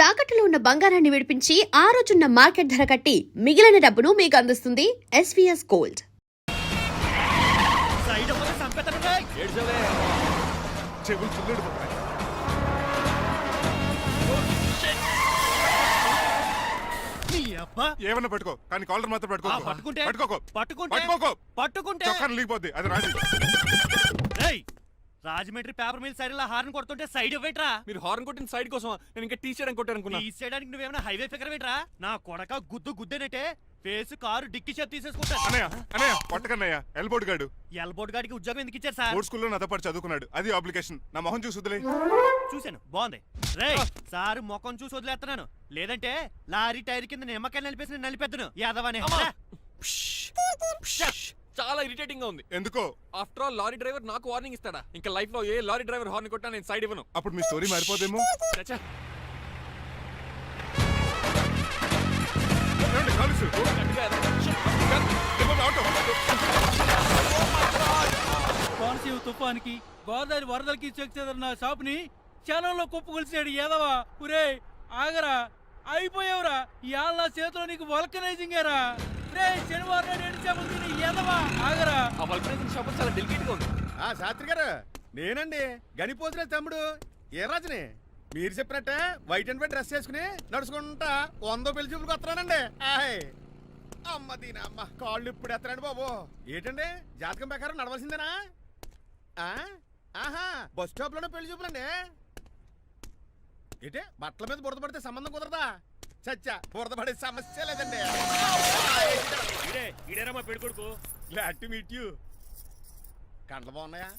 తాకట్టులో ఉన్న బంగారాన్ని విడిపించి ఆ రోజున్న మార్కెట్ ధర కట్టి మిగిలిన డబ్బును మీకు అందిస్తుంది ఎస్వీఎస్ గోల్డ్. ఏమన్నా పట్టుకో కానీ కాలర్ మాత్రం పట్టుకోకు. చొక్కాను లీగిపోద్ది అది రాజు. రాజమండ్రి పేపర్ మిల్ సైడ్ లా హార్న్ కొడుతుంటే సైడ్ ఇవ్వేట్రా. మీరు హార్న్ కొట్టిన సైడ్ కోసం నేను ఇంకా టీ చేయడానికి కొట్టారనుకున్నా. టీ చేయడానికి నువ్వేమైనా హైవే ఫిగర్ వేట్రా. నా కొడక గుద్దేనంటే ఫేస్ కారు డిక్కి షేప్ తీసేసుకుంటాను. అన్నయ్య పట్టకన్నయ్య ఎల్బోర్డ్ గాడు. ఎల్బోర్డ్ గాడికి ఉద్యోగం ఎందుకు ఇచ్చారు సార్? బోర్డ్ స్కూల్లో నాతో పాటు చదువుకున్నాడు. అది అప్లికేషన్. నా మొహం చూసి వదిలే. చూశాను బాగుంది. రే సార్ మొఖం చూసి వదిలేస్తున్నాను, లేదంటే లారీ టైర్ కింద నిమ్మకాయ నలిపేసి నలిపేద్దును యాదవనే. చాలా ఇరిటేటింగ్ గా ఉంది. ఎందుకో? ఆఫ్టర్ ఆల్ లారీ డ్రైవర్ నాకు వార్నింగ్ ఇస్తాడా? ఇంకా లైఫ్ లో ఏ లారీ డ్రైవర్ హార్న్ కొట్టా నేను సైడ్ ఇవ్వను. అప్పుడు మీ స్టోరీ మారిపోదేమో. కోనసీమ తుఫానికి గోదావరి వరదలకి చెక్ చెదరిన షాప్ ని క్షణంలో కుప్పకొలిసాడు ఏదవా. ఒరే ఆగరా, అయిపోయావురా. ఇవాళ నా చేతిలో నీకు వల్కనైజింగ్ ఏరా. రే శనివారం నాడు ఎండు చేపలు తిని ఏదవా ఆగరా. ఆ వల్కనైజింగ్ షాప్ చాలా డెలికేట్ గా ఉంది. శాస్త్రి గారు నేనండి గనిపోతున్న తమ్ముడు ఏ రాజుని. మీరు చెప్పినట్టే వైట్ అండ్ వైట్ డ్రెస్ వేసుకుని నడుచుకుంటా 100 పెళ్లి చూపులకు వస్తున్నానండి. అమ్మ దీనా అమ్మ కాళ్ళు ఇప్పుడు ఎత్తరండి బాబు. ఏంటండి జాతకం ప్రకారం నడవలసిందేనా? ఆహా బస్ స్టాప్ లోనే పెళ్లి చూపులండి. ఏంటే బట్టల మీద బురద పడితే సంబంధం కుదరదా? చచ్చా బురద పడే సమస్య లేదండి. Glad to meet you. కండ్లు బాగున్నాయా?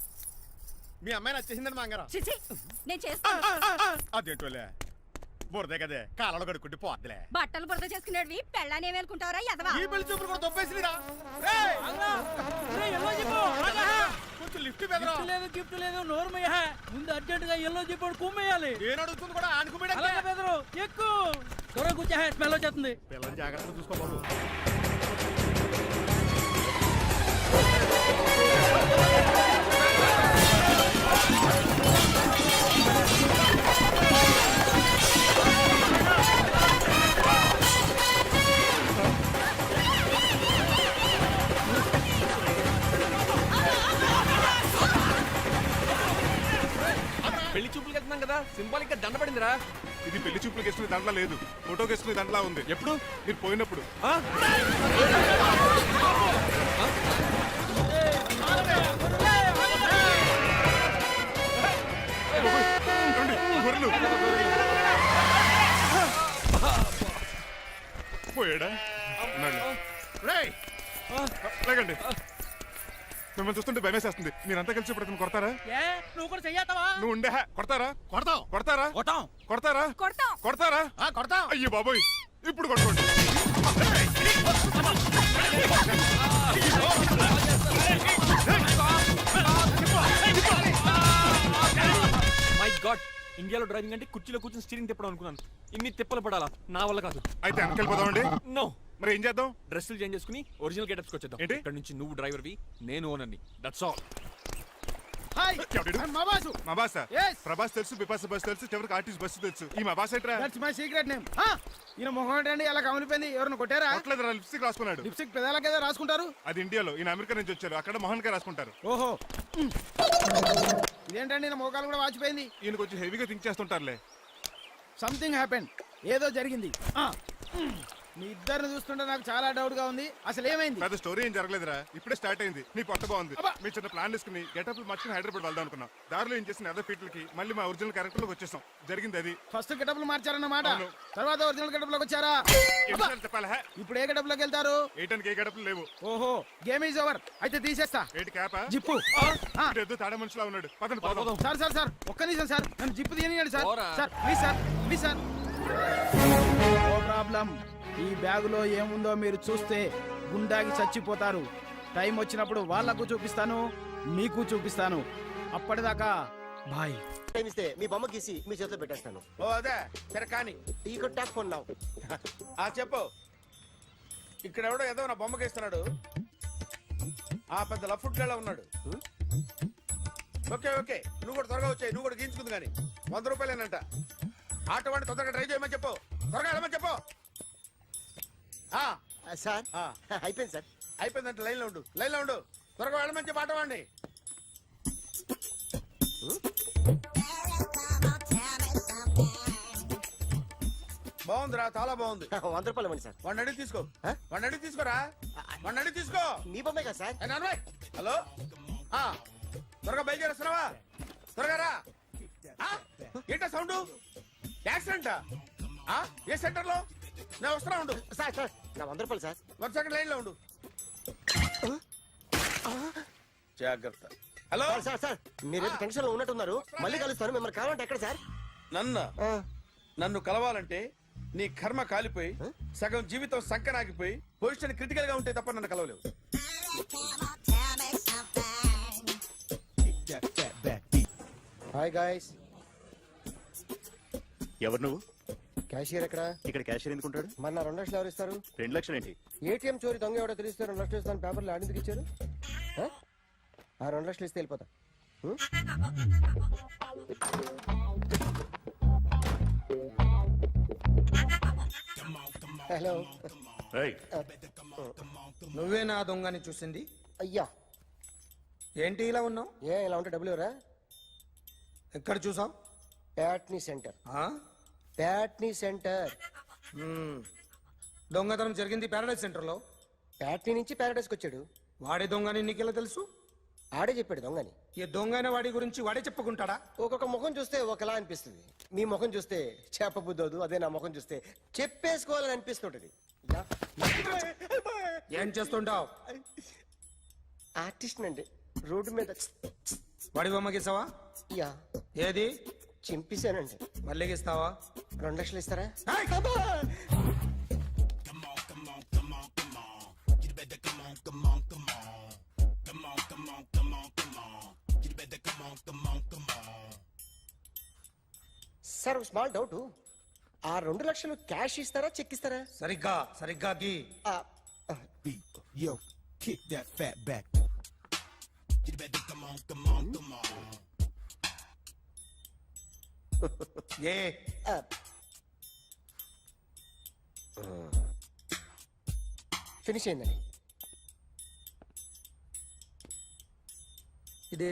మీ అమ్మాయి నచ్చేసిందండి మంగారం. అదేంటోలే బురదే కదే కాలలో కడుక్కుంటే పోద్దులే. బట్టలు బురద చేసుకునేవి పెళ్ళాన్ని ఏమనుకుంటారా? ఈ పెళ్లి చూపులు కూడా తొప్పేసిరా. కొంచెం లిఫ్ట్ లేదు గిఫ్ట్ లేదు నోర్మయ్య. ముందు అర్జెంట్ గా ఎల్లో చెప్పాడు కుమ్మేయాలి. నేను అడుగుతుంది కూడా ఆనుకుమేడ ఎక్కువ త్వరగా కూర్చో, స్మెల్ వచ్చేస్తుంది. పిల్లలు జాగ్రత్తగా చూసుకో బాబు. పెళ్లి చూపులకి వెళ్తున్నాం కదా, సింబాలిక్ గా దండ పడిందిరా. ఇది పెళ్లి చూపులకు వేసుకునే దాంట్లో లేదు, ఫోటోకి వేసుకునే దాంట్లో ఉంది. ఎప్పుడు? మీరు పోయినప్పుడు. పోయాడా? లేకండి, మిమ్మల్ని చూస్తుంటే భయమేసేస్తుంది. మీరంతా కలిసి ఇప్పుడు కొడతారా? నువ్వు కూడా చెయ్యతావా? నువ్వు ఉండే కొడతారా? కొడతారా? కొడతాం. అయ్యో బాబోయ్, ఇప్పుడు కొట్టుకోండి. మై గాడ్, ఇండియాలో డ్రైవింగ్ అంటే కుర్చీలో కూర్చొని స్టీరింగ్ తిప్పడం అనుకున్నాను. ఇన్ని తిప్పలు పడాలా? నా వల్ల కాదు. అయితే వెనకెళ్ళిపోదామండి. నో. మరి ఏం చేద్దాం? డ్రెస్సులు చేంజ్ చేసుకుని ఒరిజినల్ గెటప్స్కి వచ్చేద్దాం. ఏంటి? ఇక్కడ నుంచి నువ్వు డ్రైవర్వి, నేను ఓనర్ని. That's all. హాయ్ మా బాసు. మా బాస్ Yes. ప్రభాస్ తెలుసు, బిపాస బస్ తెలుసు, చివరికి ఆర్టిస్ట్ బస్సు తెలుసు. ఈ మా బాస్ ఏంట్రా? That's my secret name. ఈయన మొహం ఏంటండి అలా కమిలిపోయింది? ఎవరిని కొట్టారా? కొట్టలేదురా, లిప్స్టిక్ రాసుకున్నాడు. లిప్స్టిక్ పెదాలకి ఏదో రాసుకుంటారు. అది ఇండియాలో, ఈయన అమెరికా నుంచి వచ్చారు. అక్కడ మోహన్ గారు రాసుకుంటారు. ఓహో ఇదేంటండి నా మోకాలు కూడా వాచిపోయింది. ఈయన కొంచెం హెవీగా థింక్ చేస్తుంటారులే. సంథింగ్ హ్యాపెన్, ఏదో జరిగింది. మీ ఇద్దరిని చూస్తుంటే నాకు చాలా డౌట్ గా ఉంది. అసలు ఏమైంది? పెద్ద స్టోరీ ఏం జరగలేదురా, ఇప్పుడే స్టార్ట్ అయింది. నీ పొట్ట బాగుంది. మీ చిన్న ప్లాన్ వేసుకుని గెటప్లు మార్చుకుని హైదరాబాద్ వెళ్దాం అనుకున్నాం. దారిలో ఏం చేసిన అదర్ ఫీట్లకి మళ్ళీ మా ఒరిజినల్ క్యారెక్టర్ లోకి వచ్చేసాం. జరిగింది అది. ఫస్ట్ గెటప్లు మార్చారన్నమాట, అవును. తర్వాత ఒరిజినల్ గెటప్ లోకి వచ్చారా? చెప్పాలా? ఇప్పుడు ఏ గెటప్ లోకి వెళ్తారు? ఏటానికి ఏ గెటప్లు లేవు. ఓహో గేమ్ ఈజ్ ఓవర్. అయితే తీసేస్తా. ఏటి క్యాపా? జిప్పు. ఎద్దు తాడ మనుషులా ఉన్నాడు. పదండి పోదాం. సార్ ఒక్క నిమిషం సార్, నన్ను జిప్పు తీయనియండి సార్. పోరా. Sir please sir. No problem. ఈ బ్యాగులో ఏముందో మీరు చూస్తే గుండాకి చచ్చిపోతారు. టైం వచ్చినప్పుడు వాళ్లకు చూపిస్తాను, మీకు చూపిస్తాను. అప్పటిదాకా బాయ్. ఇస్తే మీ బొమ్మ గీసి మీ చేతిలో పెట్టేస్తాను. ఓ అదే సరే కానీ ఈ టాక్ కొన్నావు. చెప్పు. ఇక్కడ ఎవడో ఏదో నా బొమ్మకి ఇస్తున్నాడు. పెద్ద లఫ్ట్ గళ్ళ ఉన్నాడు. ఓకే నువ్వు కూడా త్వరగా వచ్చాయి. నువ్వు కూడా గీంచుకుంది కానీ 100 రూపాయలేనంట. ఆటో వాడిని తొందరగా ట్రై చేయమని చెప్పు. సార్ ఆ, అయిపోయింది సార్. అయిపోయిందంటే లైన్లో ఉండు, లైన్లో ఉండు. త్వరగా వెళ్ళమంచి పాట వాడండి. బాగుందిరా, చాలా బాగుంది. 100 రూపాయలు ఇవ్వండి సార్. వాడిని అడిగి తీసుకో, ఆ? వాడిని అడిగి తీసుకోరా, వాడిని అడిగి తీసుకో. మీ బొమ్మే కదా సార్. ఏ నాన్నబాయ్, హలో ఆ, త్వరగా బయలుదేరేస్తున్నావా? త్వరగా రా. ఆ, ఏంటా సౌండ్? యాక్సిడెంటా? ఆ, ఏ సెంటర్ లో? నేను వస్తున్నా, ఉండు. సార్ సార్ నా 100 రూపాయలు సార్. 1 సెకండ్ లైన్ లో ఉండు. జాగ్రత్త. హలో సార్ సార్ సార్ మీరేదో టెన్షన్ లో ఉన్నట్టున్నారు. మళ్ళీ కలుస్తాను. మిమ్మల్ని కావాలంటే ఎక్కడ సార్? నన్ను కలవాలంటే నీ కర్మ కాలిపోయి సగం జీవితం సంకనాగిపోయి పొజిషన్ క్రిటికల్ గా ఉంటే తప్ప నన్ను కలవలేవు. Hi guys. ఎవరు నువ్వు? క్యాషియర్ ఎక్కడ? ఇక్కడ క్యాషియర్ ఎందుకుంటాడు? మన 2 లక్షలు ఎవరు ఇస్తారు? 2 లక్షలు ఏంటి? ఏటీఎం చోరీ దొంగ ఎవడో తెలిస్తే 2 లక్షలు ఇస్తాను పేపర్లు ఆడిందుకు ఇచ్చారు. ఆ 2 లక్షలు ఇస్తే వెళ్ళిపోతా. హలో. ఏయ్, నువ్వే నా దొంగని చూసింది? అయ్యా ఏంటి ఇలా ఉన్నావు? ఇలా ఉంటే డబ్బులు ఎవరా? ఎక్కడ చూసావు? ప్యాట్నీ సెంటర్. ప్యాట్నీ సెంటర్. దొంగతనం జరిగింది పారాడైజ్ సెంటర్ లో. ప్యాట్నీ నుంచి ప్యారడైస్కి వచ్చాడు. వాడే దొంగని నీకెలా తెలుసు? ఆడే చెప్పాడు దొంగని. ఈ దొంగైన వాడి గురించి వాడే చెప్పుకుంటాడా? ఒక్కొక్క ముఖం చూస్తే ఒకలా అనిపిస్తుంది. మీ ముఖం చూస్తే చెప్పబుద్దోదు. అదే నా ముఖం చూస్తే చెప్పేసుకోవాలని అనిపిస్తుంటది. ఏం చేస్తుంటావు? ఆర్టిస్ట్ అండి. రోడ్డు మీద వాడి బొమ్మ గీసావా? యా ఏది? చింపేశానండి. మళ్ళీ గీస్తావా? 2 లక్షలు ఇస్తారా? సార్ ఒక స్మాల్ డౌట్. ఆ 2 లక్షలు క్యాష్ ఇస్తారా చెక్ ఇస్తారా? సరిగ్గా గీ. ఆ, Yo, kick that fat back. You better come on, come on, come on. ఏ ఆ. ఫినిష్ అయిందండి. ఇది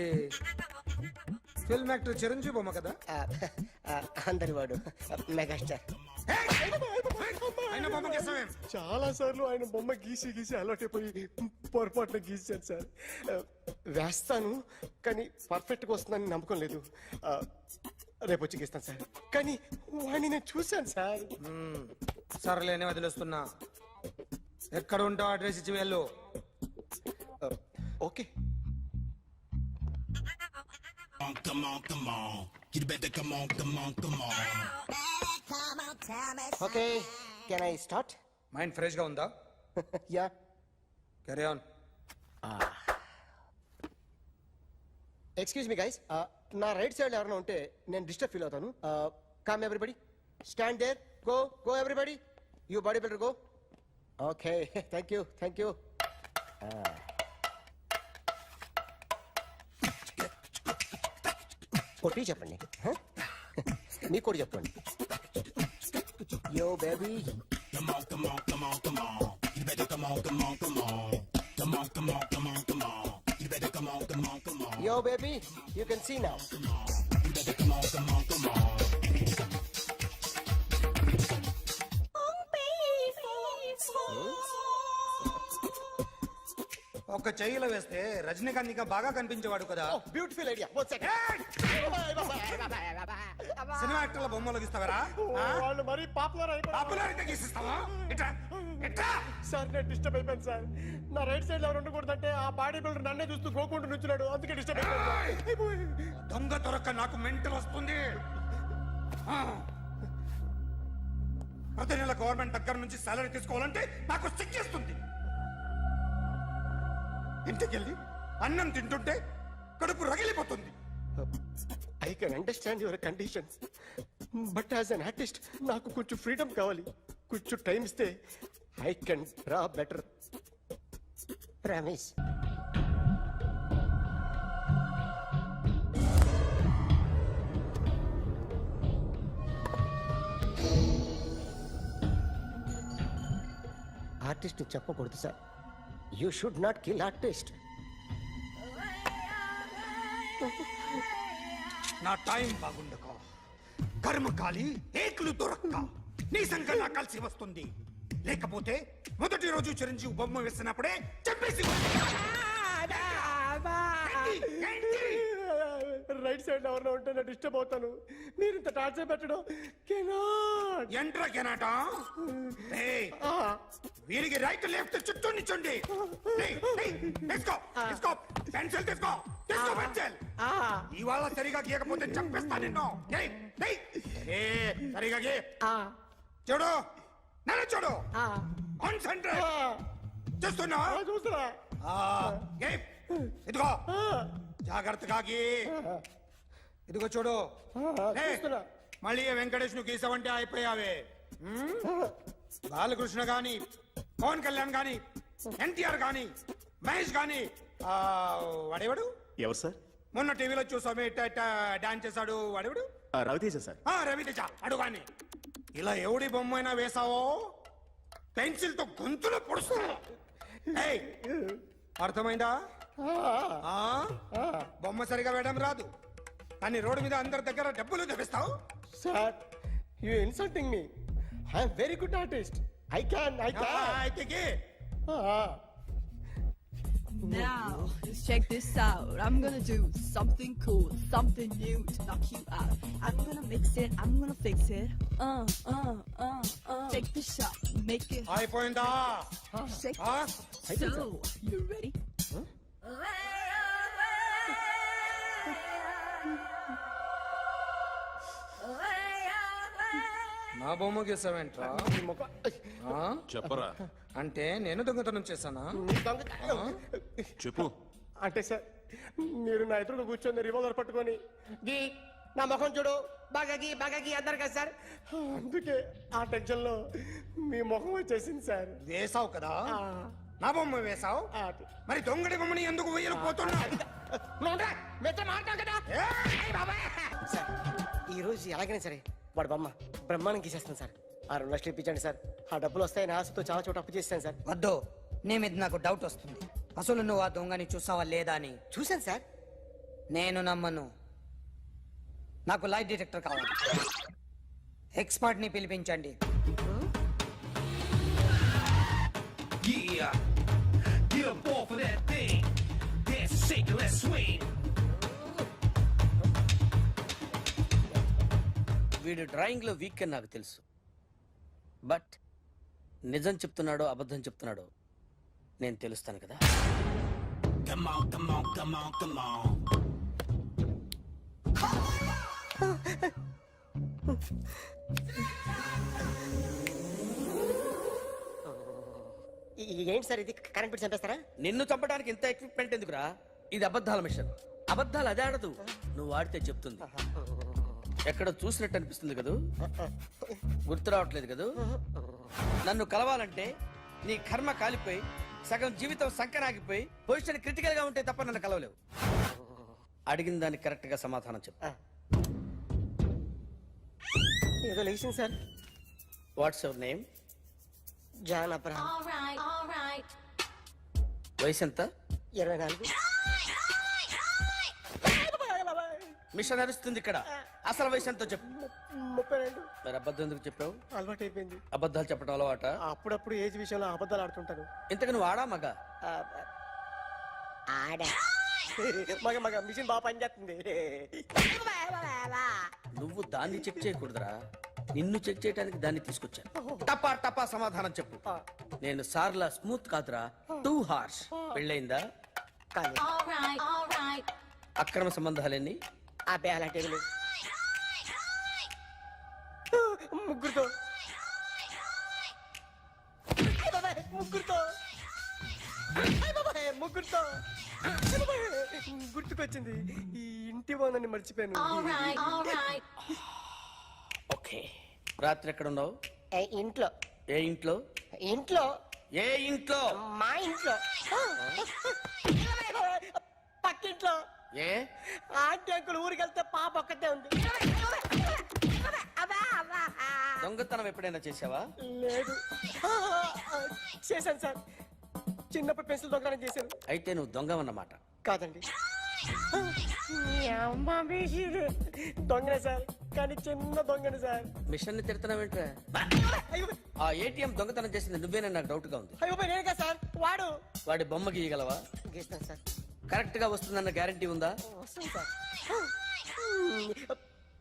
ఫిల్మ్ యాక్టర్ చిరంజీవి బొమ్మ కదా? అందరి వాడు మెగాస్టార్. ఆయన బొమ్మ గీసావేం? చాలా సార్లు ఆయన బొమ్మ గీసి అలవాటైపోయి పొరపాటున గీసాను సార్. వేస్తాను కానీ పర్ఫెక్ట్ గా వస్తుందని నమ్మకం లేదు. రేపు వచ్చి గీస్తాను సార్. కానీ వాడిని నేను చూశాను సార్. సర్లేని వదిలేస్తున్నా. ఎక్కడ ఉంటావు అడ్రస్ ఇచ్చి వెళ్ళు. Okay. Come on, come on. You better come on, come on, come on. Okay can I start? Mind fresh గా ఉందా? Yeah. Carry on. Excuse me guys. నా రైట్ సైడ్ ఎవరైనా ఉంటే నేను డిస్టర్బ్ ఫీల్ అవుతాను. Come everybody, stand there, go everybody, you body builder go. Okay thank you. కొట్టి చెప్పండి. మీకు కూడా చెప్పండి. Yo baby. Come on, come on, come on, come on. You better come on, come on, come on. Come on, come on, come on, come on. You better come on, come on, come on. Yo, baby, you can see now. You better come on, come on, come on. ఒక చెయ్యిలో వేస్తే రజనీకాంత్ ఇంకా బాగా కనిపించేవాడు కదా. Oh, beautiful idea. One second. Cinema యాక్టర్ల బొమ్మలు గీస్తావరా? వాళ్ళు మరీ పాపులర్ అయిపోయారు. పాపులారిటీ గీసిస్తావా? ఇట్రా. సార్ నేను డిస్టర్బ్ అయిపోయాను సార్. నా రైట్ సైడ్ ఎవరు ఉండకూడదంటే ఆ బాడీ బిల్డర్ నన్నే చూస్తూ గోకుంటూ నుంచున్నాడు. అందుకే డిస్టర్బ్ అయిపోయాను. దొంగ దొరక్క నాకు మెంటల్ వస్తుంది. ప్రతి నెల గవర్నమెంట్ దగ్గర నుంచి సాలరీ తీసుకోవాలంటే నాకు సిగ్గేస్తుంది. ఇంటికెళ్ళి అన్నం తింటుంటే కడుపు రగిలిపోతుంది. I can understand your conditions but as an artist నాకు కొంచెం ఫ్రీడమ్ కావాలి. కొంచెం టైం ఇస్తే I can draw better. Promise. Artist చెప్పకూడదు sir. You should not kill artist. నా టైం బాగుండకో కర్మకాలి ఏకులు దొరక్క నీ సంకల్లా కలిసి వస్తుంది. లేకపోతే మొదటి రోజు చిరంజీవి బొమ్మ వేసినప్పుడే చెప్పేసి రైట్ సైడ్ ఎవరిలో ఉంటే నేను డిస్టర్బ్ అవుతాను. మీరు ఇంత టార్చర్ పెట్టడం కెనాట్. ఎంట్రా కెనాట వీరికి రైట్ లెఫ్ట్ చుట్టూ నిచ్చండి. తీసుకో తీసుకో పెన్సిల్ తీసుకో తీసుకో పెన్సిల్. ఇవాళ సరిగా గీయకపోతే చంపేస్తా నిన్ను. సరిగా గీ చూడు నన్ను చూడు కాన్సంట్రేట్ చూస్తున్నా చూస్తున్నా. ఇదిగో జాగ్రత్తగా గీ. ఇదిగో చూడు చూస్తున్నా. మళ్ళీ వెంకటేష్ ను గీసావంటే అయిపోయావే. బాలకృష్ణ గాని పవన్ కళ్యాణ్ గాని ఎన్టీఆర్ గాని మహేష్ గాని వాడేవాడు ఎవరు సార్? మొన్న టీవీలో చూసామే డాన్స్ చేశాడు వాడేవాడు? రవితేజ సార్. రవితేజ అడుగాని. ఇలా ఎవడి బొమ్మ అయినా వేసావో పెన్సిల్ తో గొంతులో పొడుస్తా. అర్థమైందా? బొమ్మ సరిగా వేయడం రాదు కానీ రోడ్డు మీద అందరి దగ్గర డబ్బులు తెప్పిస్తావు. Sir you insulting me. I'm very good artist. I can. అయితే Now, let's check this out. I'm gonna do something cool, something new to knock you out. I'm gonna mix it, I'm gonna fix it. Take the shot, make it. అయిపోయిందా? Shake it. So, you ready? నా బొమ్మ గీసావేంట్రా? చెప్పరా. అంటే నేను దొంగతనం చేశానా? చెప్పు. అంటే సార్ మీరు నా ఎదురుగా కూర్చొని రివాల్వర్ పట్టుకొని గీ నా ముఖం చూడు బాగా గీ అన్నారు కదా సార్. అందుకే ఆ టెన్షన్ లో మీ ముఖం వచ్చేసింది సార్. వేసావు కదా, నా బొమ్మ వేసావు. మరి దొంగడి బొమ్మని ఎందుకు వేయలేకపోతున్నా? సార్ ఈ రోజు ఎలాగైనా సరే వాడు బొమ్మ బ్రహ్మాండం గీసేస్తాను సార్. 6 లక్షలు ఇప్పించండి సార్. ఆ డబ్బులు వస్తాయని ఆశతో చాలా చోట అప్పు చేస్తాను సార్. వద్దు, నీ మీద నాకు డౌట్ వస్తుంది. అసలు నువ్వు ఆ దొంగని చూసావా లేదా అని. చూశాను సార్. నేను నమ్మను. నాకు లైట్ డిటెక్టర్ కావాలి. ఎక్స్పర్ట్ ని పిలిపించండి. వీడు డ్రాయింగ్ లో వీక్ అని నాకు తెలుసు. బట్ నిజం చెప్తున్నాడో అబద్ధం చెప్తున్నాడో నేను తెలుస్తాను కదా. Come on, come on, come on, come on. ఏంటి సార్ ఇది? కరెంట్ బిల్ చంపేస్తారా? నిన్ను చంపడానికి ఇంత ఎక్విప్మెంట్ ఎందుకురా? ఇది అబద్ధాల మిషన్. అబద్ధాలు అదే ఆడదు, నువ్వు ఆడితే చెప్తుంది. ఎక్కడ చూసినట్టు అనిపిస్తుంది కదూ, గుర్తు రావట్లేదు కదూ. నన్ను కలవాలంటే నీ కర్మ కాలిపోయి సగం జీవితం సంకనాగిపోయి పొజిషన్ క్రిటికల్ గా ఉంటే తప్ప నన్ను కలవలేవు. అడిగిన దానికి కరెక్ట్ గా సమాధానం చెప్పు. ఏదో లేచింది sir. What's your name? John Abraham. వయసు ఎంత? 24. మిషన్ నడుస్తుంది ఇక్కడ. అసలు వయసు ఎంతో చెప్పు. 32. మరి అబద్ధం ఎందుకు చెప్పావు? అలవాటు అయిపోయింది. అబద్ధాలు చెప్పడం అలవాట? అప్పుడప్పుడు ఏజ్ విషయంలో అబద్ధాలు ఆడుతుంటాను. ఇంతకు నువ్వు ఆడా మగ? ఆడా. మగ మిషన్ బాగా పనిచేస్తుంది. నువ్వు దాన్ని చెక్ చేయకూడదురా, నిన్ను చెక్ చేయడానికి దాన్ని తీసుకొచ్చాను. టపా టపా సమాధానం చెప్పు. నేను సార్లా స్మూత్ కాదురా, టూ హార్ష్. పెళ్ళయిందా? కానీ అక్రమ సంబంధాలన్నీ? అబ్బాయి అలాంటి ముగ్గురుతో ముగ్గురుతో గుర్తుకొచ్చింది. ఈ ఇంటి బాగుందని మర్చిపోయాను. ఓకే. రాత్రి ఎక్కడ ఉన్నావు? ఇంట్లో. ఏ ఇంట్లో? ఇంట్లో. ఏ ఇంట్లో? మా ఇంట్లో. పక్కింట్లో. ఏ ఆంటీ అంకుల్ ఊరికి వెళ్తే పాప ఒక్కతే ఉంది. దొంగతనం ఎప్పుడైనా చేసావా? లేదు. చేశాను సార్, చిన్నప్పుడు పెన్సిల్ దొంగతనం చేశాను. అయితే నువ్వు దొంగవన్నమాట. కాదండి, దొంగనే సార్, కానీ చిన్న దొంగని సార్. మిషన్ ని తిడుతున్నావేంట్రా? అయ్యో ఆ ఏటీఎం దొంగతనం చేసింది నువ్వేనని నాకు డౌట్ గా ఉంది. అయ్యో నేను కదా సార్, వాడు. వాడి బొమ్మ గీయగలవా? గీస్తాను సార్. కరెక్ట్ గా వస్తుందన్న గ్యారంటీ ఉందా? వస్తాను సార్,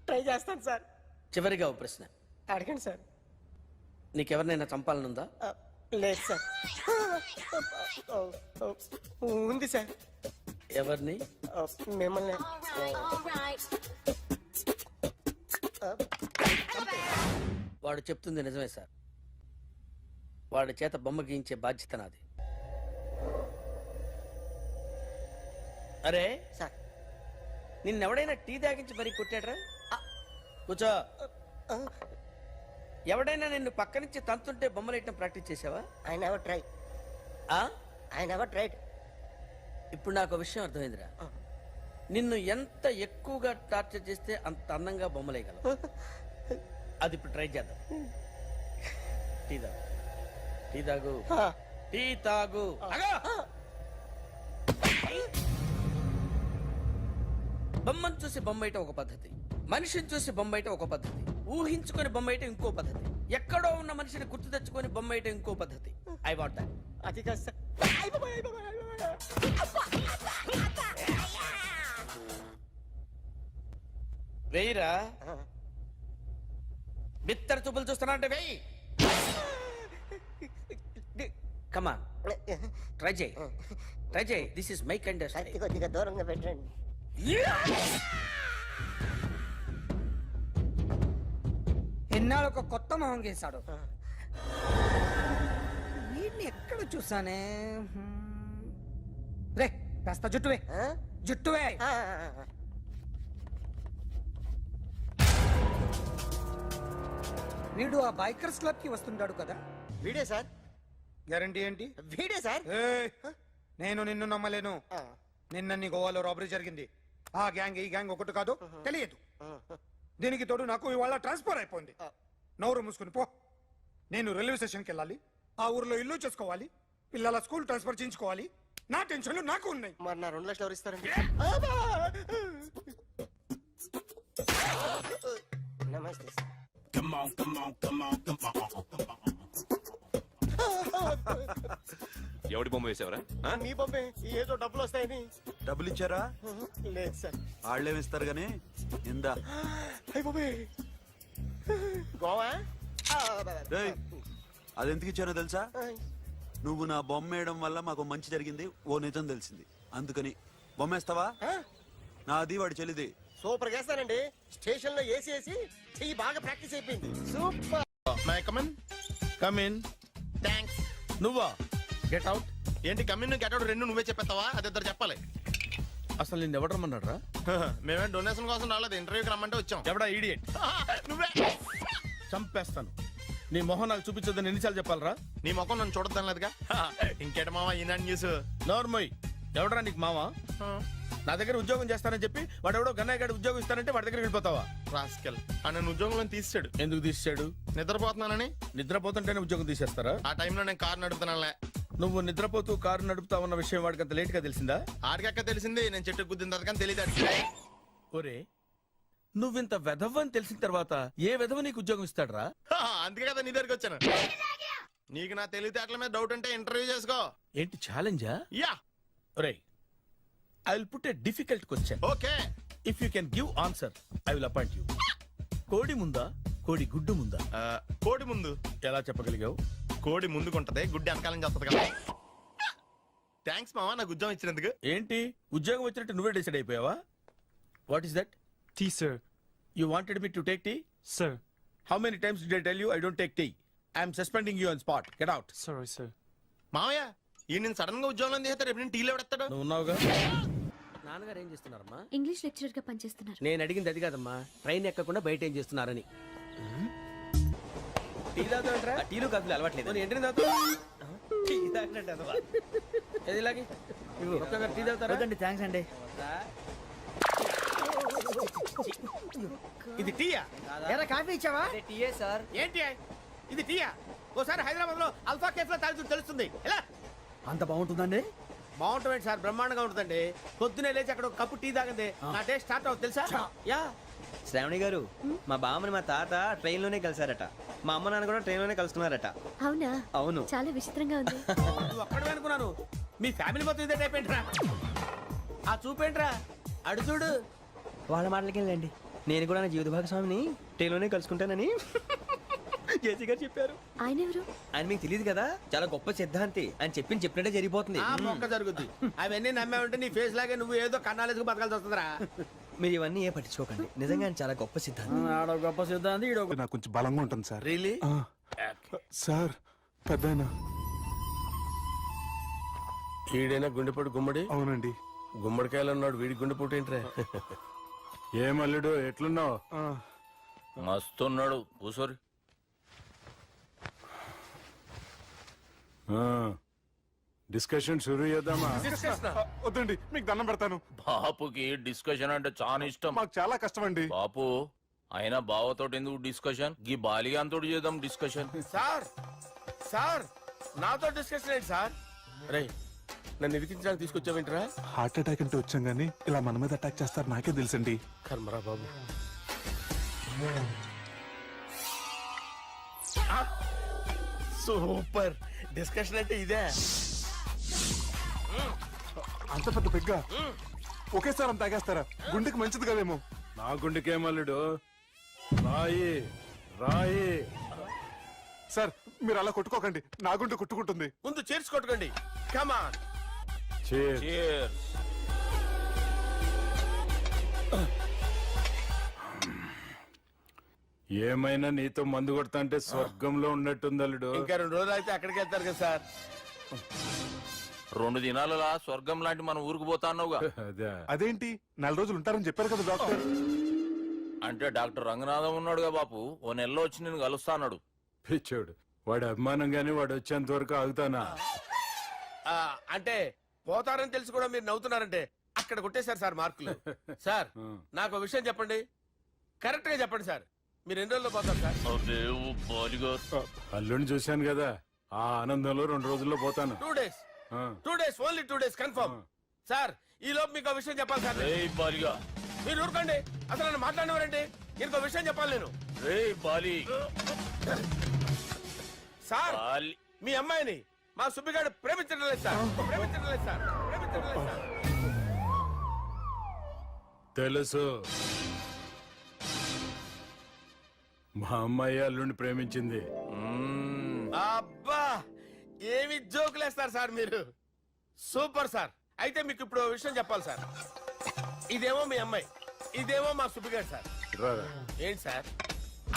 ట్రై చేస్తాను సార్. చివరిగా ఓ ప్రశ్న అడగండి సార్. నీకెవరినైనా చంపాలనుందా? లేదు సార్. ఉంది సార్. ఎవరిని? మిమ్మల్ని. వాడు చెప్తుంది నిజమే సార్. వాడి చేత బొమ్మ గీయించే బాధ్యత నాది. అరే సార్, నిన్నెవడైనా టీ తాగించి మరీ కొట్టాడ్రా? కూర్చో. ఎవడైనా నిన్ను పక్క నుంచి తంతుంటే బొమ్మలేయటం ప్రాక్టీస్ చేసావా? I never try. I never tried. ఇప్పుడు నాకు ఒక విషయం అర్థమైందిరా. నిన్ను ఎంత ఎక్కువగా టార్చర్ చేస్తే అంత అందంగా బొమ్మలేయగలవు. అది ఇప్పుడు ట్రై చేద్దాం. టీ తాగు, టీ తాగు, టీ తాగు. బొమ్మను చూసి బొమ్మయటం ఒక పద్ధతి, మనిషిని చూసి బొమ్మయటం ఒక పద్ధతి, ఊహించుకొని బొమ్మయటం ఇంకో పద్ధతి, ఎక్కడో ఉన్న మనిషిని గుర్తు తెచ్చుకొని బొమ్మయటం ఇంకో పద్ధతి. I want that. అది కాదు సార్. వెయ్యిరా. బిత్తర చూపులు చూస్తున్నా అంటే వెయ్యి. కమాన్, ట్రై చేయి, ట్రై చేయి. This is my kind of style. కొద్దిగా దూరంగా పెట్టండి. ఎన్నాళ్ళు ఒక కొత్త మొహం గీశాడు. వీడిని ఎక్కడ చూసానే? రే కాస్త జుట్టువే, జుట్టువే. వీడు ఆ బైకర్స్ క్లబ్ కి వస్తుంటాడు కదా? వీడే సార్. గ్యారంటీ ఏంటి? వీడే సార్. నేను నిన్ను నమ్మలేను. నిన్న నీ గోవాలో రాబరీ జరిగింది. ఆ గ్యాంగ్ ఈ గ్యాంగ్ ఒకటి కాదు, తెలియదు. దీనికి తోడు నాకు ఇవాళ ట్రాన్స్ఫర్ అయిపోయింది. నోరు మూసుకుని పో. నేను రైల్వే స్టేషన్కి వెళ్ళాలి, ఆ ఊర్లో ఇల్లు చేసుకోవాలి, పిల్లల స్కూల్ ట్రాన్స్ఫర్ చేయించుకోవాలి. నా టెన్షన్లు నాకు ఉన్నాయి. మరి నా 2 లక్షలు ఎవరు ఇస్తారండి? నమస్తే సార్. ఎవడి బొమ్మ వేసావరా? మీ బొమ్మే, ఏదో డబ్బులు వస్తాయని. డబ్బులు ఇచ్చారా? లేదు సార్. వాళ్ళేమిస్తారు గానీ ఇందా. అయ్య బాబే, గోవా. అది ఎందుకు ఇచ్చానో తెలుసా? నువ్వు నా బొమ్మ వేయడం వల్ల మాకు మంచి జరిగింది, ఓ నిజం తెలిసింది. అందుకని బొమ్మేస్తావా? నాది వాడి చెల్లిది. సూపర్ చేస్తానండి. స్టేషన్ లో ఏసీ వేసి చెయ్యి బాగా ప్రాక్టీస్ అయిపోయింది. Super. My come in. Come in. Thanks. నువ్వా? Get out. ఏంటి కమ్యూన్ గెట్ అవుట్ రెండు నువ్వే చెప్పేస్తావా? అది ఇద్దరు చెప్పాలి. అసలు నిన్ను ఎవడు రమ్మన్నాడు రా? మేమే డొనేషన్ కోసం రాలేదు, ఇంటర్వ్యూకి రమ్మంటే వచ్చాం. ఎవడా ఈడియట్? నువ్వే. చంపేస్తాను. నీ మొహం నాకు చూపించొద్దని ఎన్నిసార్లు చెప్పాలరా? నీ ముఖం నన్ను చూడద్దాం లేదుగా. ఇంకేట మావా ఈనాడు న్యూస్. నోర్మోయ్, ఎవడరా నీకు మావా? నా దగ్గర ఉద్యోగం చేస్తానని చెప్పి వాడెవడో గన్నయ్య గారి ఉద్యోగం ఇస్తానంటే వాడి దగ్గర వెళ్ళిపోతావా? రాస్కెల్. నన్ను ఉద్యోగంలో తీసాడు. ఎందుకు తీసాడు? నిద్రపోతున్నానని. నిద్రపోతుంటేనే ఉద్యోగం తీసేస్తారా? ఆ టైంలో నేను కారు నడుపుతున్నానులే. నువ్వు నిద్రపోతూ కారు నడుపుతా ఉన్న విషయం వాడికి అంత లేట్ గా తెలిసిందా? ఆడికక్క తెలిసింది, నేను చెట్టు గుద్దిన తర్వాత కానీ తెలియదు. ఒరే, నువ్వింత వెధవని తెలిసిన తర్వాత ఏ వెధవ నీకు ఉద్యోగం ఇస్తాడరా? అందుకే కదా నీ దగ్గరికి వచ్చాను. నీకు నా తెలివితేటల మీద డౌట్ అంటే ఇంటర్వ్యూ చేసుకో. ఏంటి ఛాలెంజా? యా. ఒరే, I will put a difficult question. Okay. If you can give answer I will appoint you. కోడి ముందా, కోడి గుడ్డు ముందా? కోడి ముందు. ఎలా చెప్పగలిగావు? కోడి ముందుకుంటది, గుడ్డి వెనకాలం చేస్తుంది కదా. థ్యాంక్స్ మావా నాకు ఉద్యోగం ఇచ్చినందుకు. ఏంటి ఉద్యోగం వచ్చినట్టు నువ్వే డిసైడ్ అయిపోయావా? What is that? Tea sir. You wanted me to take tea? Sir. How many times did I tell you I don't take tea? I am suspending you on spot. Get out. Sorry, sir. మావయ్య ఈ నేను sudden గా ఉద్యోగంలో తీస్తాడు, రేపు నేను టీలో పెడతాడు. నువ్వు ఉన్నావుగా? నాన్నగారు ఏం చేస్తున్నారమ్మా? ఇంగ్లీష్ లెక్చరర్ గా పనిచేస్తున్నారు. నేను అడిగింది అది కాదమ్మా, ట్రైన్ ఎక్కకుండా బయట ఏం చేస్తున్నారని. టీ తాగుతాంట్రా? టీలు కాఫీలు అలవాట్లేదు. ఎంట్రీ తాగుతా. టీ తాగినట్టు అదవా. ఏది ఇలాగే టీ తాగుతారా? థ్యాంక్స్ అండి. ఇది టీయా ఎరా కాఫీ ఇచ్చావా టీయే సార్. ఏంటి ఇది టీయా ఓసారి హైదరాబాద్ లో అల్ఫా కేఫ్ లో తాగుతూ తెలుస్తుంది ఎలా అంత బాగుంటుందండి? బాగుంటుంది సార్, బ్రహ్మాండంగా ఉంటుందండి. పొద్దునే లేచి అక్కడ ఒక కప్పు టీ తాగింది నా డే స్టార్ట్ అవుతుంది తెలుసా. యా శ్రావణి గారు, మా బామ్మని మా తాత ట్రైన్ లోనే కలిసారట. మా అమ్మ నాన్న కూడా ట్రైన్ లోనే కలుసుకున్నారట. అవునా? అవును. చాలా విచిత్రంగా ఉంది. నువ్వు ఒక్కడే అనుకున్నాను, మీ ఫ్యామిలీ మొత్తం ఇదే టైప్ ఏంట్రా? ఆ చూపేంట్రా అడు చూడు. వాళ్ళ మాటలకి వెళ్ళండి. నేను కూడా నా జీవిత భాగస్వామిని ట్రైన్ లోనే కలుసుకుంటానని జేసీ గారు చెప్పారు. ఆయన ఎవరు? ఆయన మీకు తెలియదు కదా, చాలా గొప్ప సిద్ధాంతి అని చెప్పినట్టే జరిగిపోతుంది. ఆ మొక్క జరుగుద్ది. అవన్నీ నమ్మే ఉంటే నీ ఫేస్ లాగే నువ్వు ఏదో కన్నాలేసుకు బతకాల్సి వస్తుందిరా. మీరు ఇవన్నీ ఏ పట్టించుకోకండి. నిజంగా ఆయన చాలా గొప్ప సిద్ధాంతి. ఆడో గొప్ప సిద్ధాంతి ఈడో నాకు కొంచెం బలంగా ఉంటుంది సార్. రియలీ సార్ పెద్దయినా. ఈడైనా గుండెపోటు గుమ్మడి అవునండి. గుమ్మడికాయలు ఉన్నాడు, వీడి గుండెపోటు ఏంట్రా? ఏం అల్లుడు ఎట్లున్నావు? మస్తున్నాడు కూసోరి. డిస్కషన్ షురూ చేద్దామా? వద్దండి, మీకు దండం పెడతాను. బాపుకి డిస్కషన్ అంటే చాలా ఇష్టం. మాకు చాలా కష్టం అండి. బాపు అయినా బావతోటి ఎందుకు డిస్కషన్? గీ బాలిగాంతో చేద్దాం డిస్కషన్. సార్ సార్ నాతో డిస్కషన్ ఏంటి సార్? రే నన్ను ఇరికించడానికి తీసుకొచ్చావేంట్రా? హార్ట్ అటాక్ అంటే వచ్చాం గానీ ఇలా మన మీద అటాక్ చేస్తారు నాకే తెలుసండి. కర్మరా బాబు. సూపర్ డిస్కషన్ అంటే ఇదే. అంత పెద్ద పెగ్గ ఒకేసారి అంత తాగేస్తారా? గుండెకి మంచిది కదేమో. నా గుండెకేమల్లుడు రాయి రాయి. సార్ మీరు అలా కొట్టుకోకండి, నా గుండె కొట్టుకుంటుంది. ముందు చేర్చి కొట్టుకోండి. కమాన్. ఏమైనా నీతో మందు కొడతా అంటే స్వర్గంలో ఉన్నట్టుంది అల్లుడు. ఇంకా 2 రోజులు అయితే అక్కడికి వెళ్తారు కదా సార్. 2 దినాలలా స్వర్గం లాంటి మన ఊరికి పోతాన్నావుగా. అదేంటి 4 రోజులు ఉంటారని చెప్పారు కదా డాక్టర్. అంటే డాక్టర్ రంగనాథం ఉన్నాడుగా బాపు, ఓ నెలలో వచ్చి నేను కలుస్తాన్నాడు. పిచ్చోడు, వాడి అభిమానంగానే వాడు వచ్చేంత వరకు ఆగుతానా? అంటే పోతారని తెలిసి కూడా మీరు నవ్వుతున్నారంటే అక్కడ కొట్టేశారు సార్ మార్కులు. సార్ నాకు ఒక విషయం చెప్పండి, కరెక్ట్ గా చెప్పండి సార్. మీరు ఎన్ని రోజుల్లో పోతారు సార్? అల్లుడిని చూశాను కదా, ఆ ఆనందంలో 2 రోజుల్లో పోతాను. 2 days. 2 days, only 2 days confirm. Sir ఈ లోపు మీకు విషయం చెప్పాలి సార్. మీరు ఊరుకోండి, అసలు నన్ను మాట్లాడినవారండి. ఇంకో విషయం చెప్పాలి నేను. సార్ మీ అమ్మాయిని మా సుబ్బిగాడు ప్రేమించడం లేదు సార్. ప్రేమించడం లేదు సార్. ప్రేమించడం లేదు సార్. తెలుసు, మా అమ్మాయి అల్లుడిని ప్రేమించింది. అబ్బా ఏమి జోకులేస్తారు సార్ మీరు. Super sir. అయితే మీకు ఇప్పుడు ఓ విషయం చెప్పాలి సార్. ఇదేమో మీ అమ్మాయి, ఇదేమో మా సుబ్బిగాడు సార్. రారా. ఏంటి సార్?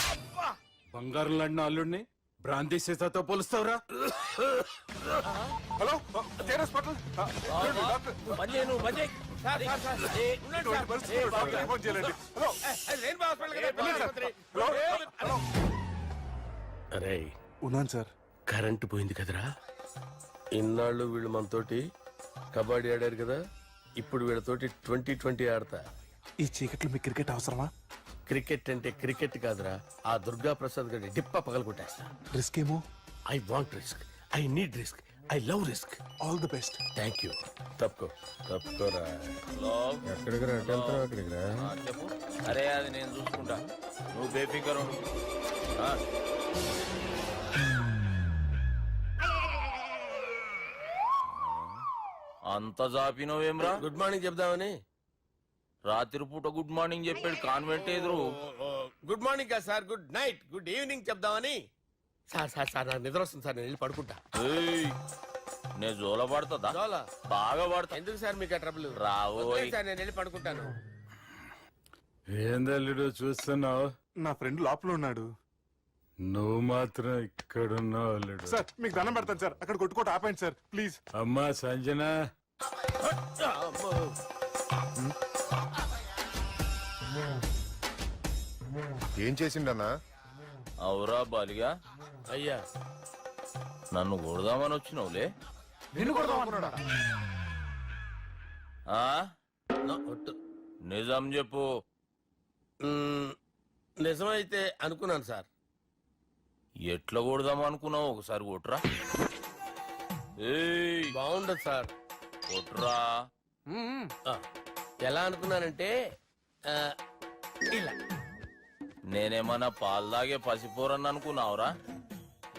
అబ్బా బంగారం లాంటి అల్లుడిని భ్రాంతి సీతతో పోలుస్తావురా? Hello hospital. Sir sir sir ఉండండి సార్. రెయిన్బో హాస్పిటల్ కదా. అరే ఉన్నాను సార్. కరెంటు పోయింది కదరా. ఇన్నాళ్ళు వీళ్ళు మనతోటి కబడ్డీ ఆడారు కదా, ఇప్పుడు వీళ్ళతోటి 2020 ఆడతా. ఈ చీకట్లో మీ క్రికెట్ అవసరమా? క్రికెట్ అంటే క్రికెట్ కాదురా, ఆ దుర్గా ప్రసాద్ గారి డిప్ప పగల కొట్టేస్తా. రిస్క్ ఏమో. I want risk, I need risk, I love risk. All the best. Thank you. తప్పుకోరా. ఎక్కడికి రా? అక్కడికి రా. చెప్పు. అరే అది నేను చూసుకుంటా, నువ్వు బేఫికర్ ఉండు. అంత జాపినవేమ్రా? గుడ్ మార్నింగ్ చెప్దామని. రాత్రి పూట గుడ్ మార్నింగ్ చెప్పాడు కాన్వెంట్ ఎదురు. గుడ్ మార్నింగ్ కాదు sir, good night, good evening చెప్దామని. సార్ సార్ సార్ నాకు నిద్ర వస్తుంది సార్, నేను వెళ్ళి పడుకుంటా. నేను జోల పడుతుందా? జోలా? బాగా పడతా. ఎందుకు సార్ మీకు ఆ ట్రబుల్? రావోయ్ సార్ నేను వెళ్ళి పడుకుంటాను. ఏందల్లుడు చూస్తున్నావు? నా ఫ్రెండ్ లోపల ఉన్నాడు, నువ్వు మాత్రం ఇక్కడున్నావు అల్లుడు. సార్ మీకు దండం పెడతాను సార్, అక్కడ కొట్టుకోట ఆపండి సార్ ప్లీజ్. అమ్మా సంజన. ఏం చేసిండన్నా? అవురా బాలిగా, అయ్యా నన్ను కొడదామని వచ్చినావులే. నిన్ను కొడదామనుకున్నాడా? ఆ? నిజం చెప్పు. నిజమైతే అనుకున్నాను సార్. ఎట్లా కొడదాం అనుకున్నావు? ఒకసారి కొట్రా. ఏయ్ బాగుండదు సార్. కొట్రా. ఎలా అనుకున్నానంటే ఇలా. నేనేమన్నా పాలు తాగే పసిపోరని అనుకున్నావురా?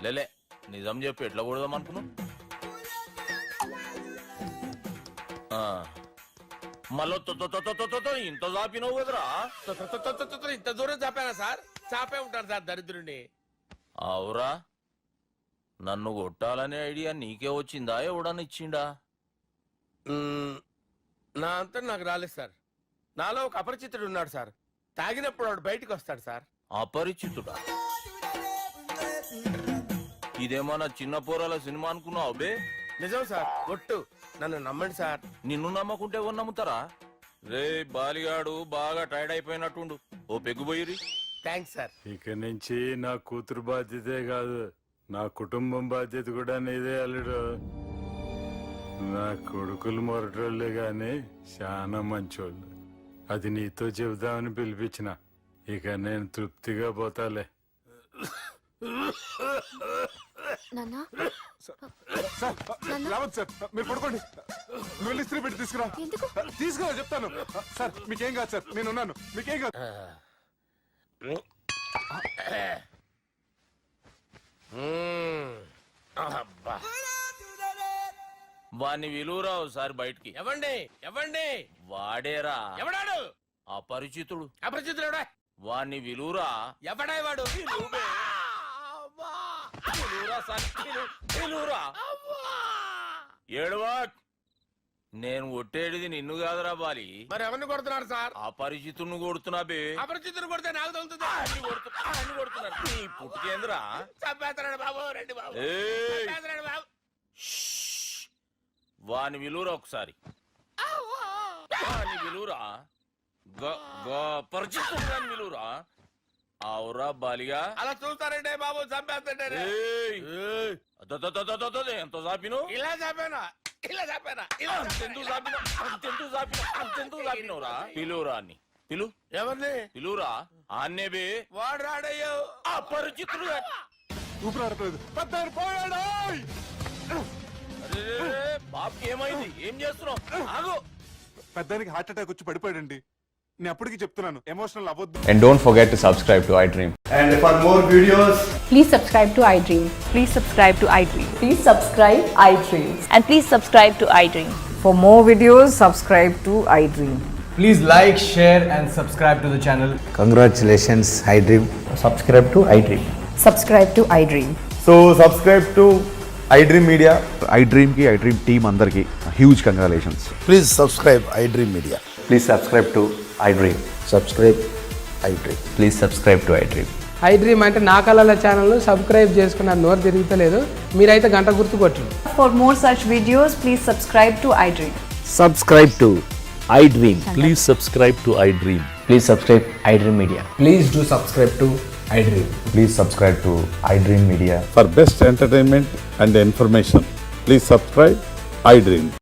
లేలే, నిజం చెప్పి ఎట్లా కొడదాం అనుకున్నావు? మళ్ళీ ఇంత చాపినావు కదరా? ఇంత దూరం చాపానా సార్? చాపే ఉంటాను సార్ దరిద్రుడిని. అవురా, నన్ను కొట్టాలనే ఐడియా నీకే వచ్చిందా? ఎవడన్నా ఇచ్చిండా? నా అంతా నాకు రాలేదు సార్. నాలో ఒక అపరిచితుడు ఉన్నాడు సార్. తాగినప్పుడు వాడు బయటకు వస్తాడు సార్. అపరిచితుడా? ఇదేమన్నా చిన్న పోరాల సినిమా అనుకున్నావు బే? నిజం సార్, ఒట్టు. నన్ను నమ్మండి సార్. నిన్ను నమ్మకుంటే ఎవరు నమ్ముతారా? రే బాలిగాడు బాగా టైర్డ్ అయిపోయినట్టుండు, ఓ పెగ్గుపోయిరి. Thanks sir. ఇక నుంచి నా కూతురు బాధ్యతే కాదు, నా కుటుంబం బాధ్యత కూడా నీదే అల్లుడు. నా కొడుకులు మొరటోళ్ళే గాని చాలా మంచోళ్ళు. అది నీతో చెబుదామని పిలిపించిన. ఇక నేను తృప్తిగా పోతాలే. సార్ మీరు పడుకోండి. వెళ్ళి ఇస్త్రీ పెట్టి తీసుకురా. తీసుకురా చెప్తాను. సార్ మీకేం కాదు సార్, నేను ఉన్నాను. మీకేం కాదు. వాణ్ణి విలువరా ఒకసారి బయటికి. ఎవండి ఎవండి? వాడేరా. ఎవడాడు? అపరిచితుడు. అపరిచితుడు ఎవడా? వాణ్ణి విలువరా. ఎవడా వాడు? ఏడవా. నేను కొట్టేడిది నిన్ను కాదురా బాలి. మరి ఎవరిని కొడుతున్నారు సార్? అపరిచితుడిని కొడుతున్నా బే. అపరిచితుడు కొడితే నాకు తగులుతుంది. కొడుతున్నారు నీ పుట్టుకేంద్రా. చంపేస్తాడు బాబు. రండి బాబు. చంపేస్తాడు బాబు. వాని విలువరా ఒకసారి. వాని విలువరా. పరిచితుడు అని విలువరా. అవురా బాలిగా. అలా చూస్తారంటే బాబు చంపేస్తాడు. ఎంత చాపిను? ఇలా చంపానా? ఇలా చంపానా? అంతెందుకు చాపినవురా? పిలువురా అని. పిలు. ఎవరిని పిలువురా. ఆన్నే బే. వాడు రాడయ్యో. అపరిచితుడు. ఊపిరాడట్లేదు. పెద్ద పోయాడు. బాబుకి ఏమైంది? ఏం చేస్తున్నావు? ఆగు. పెద్దానికి హార్ట్ అటాక్ వచ్చి పడిపోయాడండి. నేను అప్పటికి చెప్తున్నాను, ఎమోషనల్ అవ్వద్దు. And don't forget to subscribe to iDream. And for more videos, Please subscribe to iDream. Please subscribe to iDream. Please subscribe iDream. And please subscribe to iDream. For more videos, subscribe to iDream. Please like, share and subscribe to the channel. Congratulations, iDream. Subscribe to iDream. Subscribe to iDream. so subscribe to iDream Media. iDream ki iDream team andarki huge congratulations. Please subscribe iDream Media. Please subscribe to iDream. Subscribe iDream. Please subscribe to iDream. iDream అంటే నా కళల channel subscribe చేసుకున్న నోరు తిరుగుతలేదు. మీరైతే గంట గుర్తు కొట్టండి. For more such videos, please subscribe to iDream. Subscribe to iDream. Please subscribe to iDream. Please subscribe iDream Media. Please do subscribe to iDream. Please subscribe to iDream Media. For best entertainment and information, please subscribe iDream.